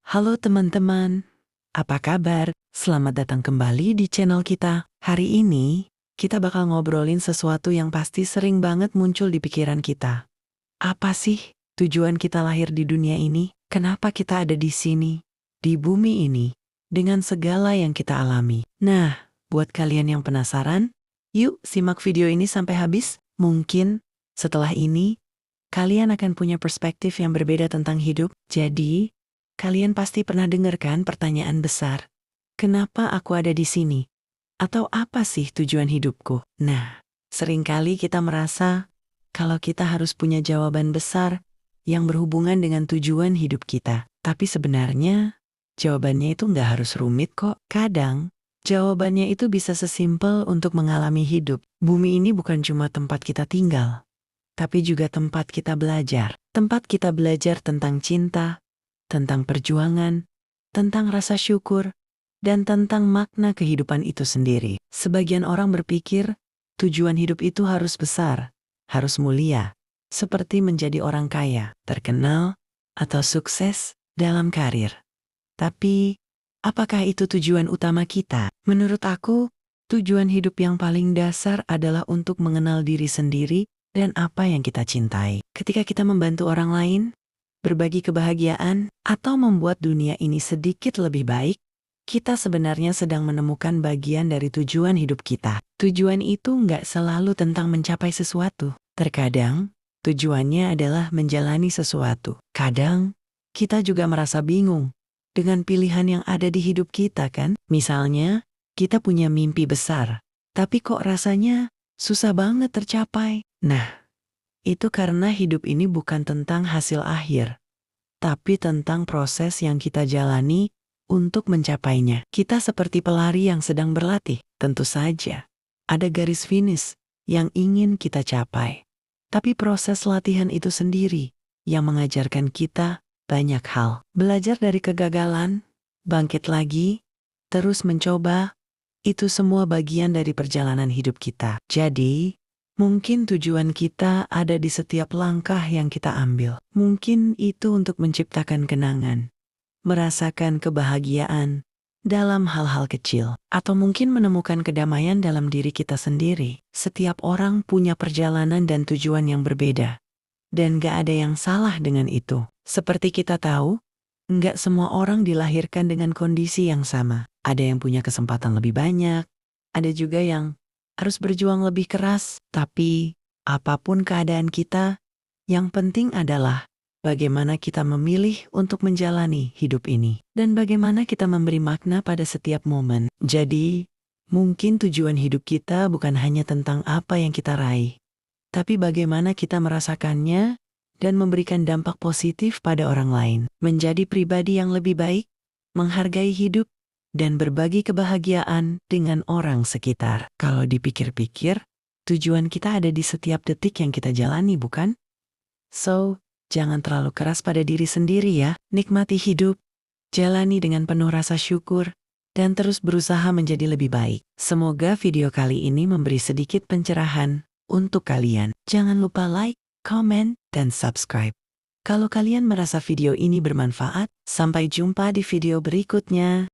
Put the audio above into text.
Halo teman-teman, apa kabar? Selamat datang kembali di channel kita. Hari ini, kita bakal ngobrolin sesuatu yang pasti sering banget muncul di pikiran kita. Apa sih tujuan kita lahir di dunia ini? Kenapa kita ada di sini, di bumi ini, dengan segala yang kita alami? Nah, buat kalian yang penasaran, yuk simak video ini sampai habis. Mungkin setelah ini, kalian akan punya perspektif yang berbeda tentang hidup. Jadi, kalian pasti pernah dengar kan pertanyaan besar, kenapa aku ada di sini? Atau apa sih tujuan hidupku? Nah, seringkali kita merasa kalau kita harus punya jawaban besar yang berhubungan dengan tujuan hidup kita. Tapi sebenarnya, jawabannya itu nggak harus rumit kok. Kadang, jawabannya itu bisa sesimpel untuk mengalami hidup. Bumi ini bukan cuma tempat kita tinggal, tapi juga tempat kita belajar. Tempat kita belajar tentang cinta, tentang perjuangan, tentang rasa syukur, dan tentang makna kehidupan itu sendiri. Sebagian orang berpikir tujuan hidup itu harus besar, harus mulia, seperti menjadi orang kaya, terkenal, atau sukses dalam karir. Tapi, apakah itu tujuan utama kita? Menurut aku, tujuan hidup yang paling dasar adalah untuk mengenal diri sendiri dan apa yang kita cintai. Ketika kita membantu orang lain, berbagi kebahagiaan, atau membuat dunia ini sedikit lebih baik, kita sebenarnya sedang menemukan bagian dari tujuan hidup kita. Tujuan itu nggak selalu tentang mencapai sesuatu. Terkadang, tujuannya adalah menjalani sesuatu. Kadang, kita juga merasa bingung dengan pilihan yang ada di hidup kita kan? Misalnya, kita punya mimpi besar, tapi kok rasanya susah banget tercapai. Nah, itu karena hidup ini bukan tentang hasil akhir, tapi tentang proses yang kita jalani untuk mencapainya. Kita seperti pelari yang sedang berlatih. Tentu saja, ada garis finish yang ingin kita capai. Tapi proses latihan itu sendiri yang mengajarkan kita banyak hal. Belajar dari kegagalan, bangkit lagi, terus mencoba, itu semua bagian dari perjalanan hidup kita. Jadi, mungkin tujuan kita ada di setiap langkah yang kita ambil. Mungkin itu untuk menciptakan kenangan, merasakan kebahagiaan dalam hal-hal kecil, atau mungkin menemukan kedamaian dalam diri kita sendiri. Setiap orang punya perjalanan dan tujuan yang berbeda, dan gak ada yang salah dengan itu. Seperti kita tahu, gak semua orang dilahirkan dengan kondisi yang sama. Ada yang punya kesempatan lebih banyak, ada juga yang harus berjuang lebih keras. Tapi, apapun keadaan kita, yang penting adalah bagaimana kita memilih untuk menjalani hidup ini. Dan bagaimana kita memberi makna pada setiap momen. Jadi, mungkin tujuan hidup kita bukan hanya tentang apa yang kita raih, tapi bagaimana kita merasakannya dan memberikan dampak positif pada orang lain. Menjadi pribadi yang lebih baik, menghargai hidup, dan berbagi kebahagiaan dengan orang sekitar. Kalau dipikir-pikir, tujuan kita ada di setiap detik yang kita jalani, bukan? So, jangan terlalu keras pada diri sendiri ya. Nikmati hidup, jalani dengan penuh rasa syukur, dan terus berusaha menjadi lebih baik. Semoga video kali ini memberi sedikit pencerahan untuk kalian. Jangan lupa like, comment, dan subscribe kalau kalian merasa video ini bermanfaat. Sampai jumpa di video berikutnya.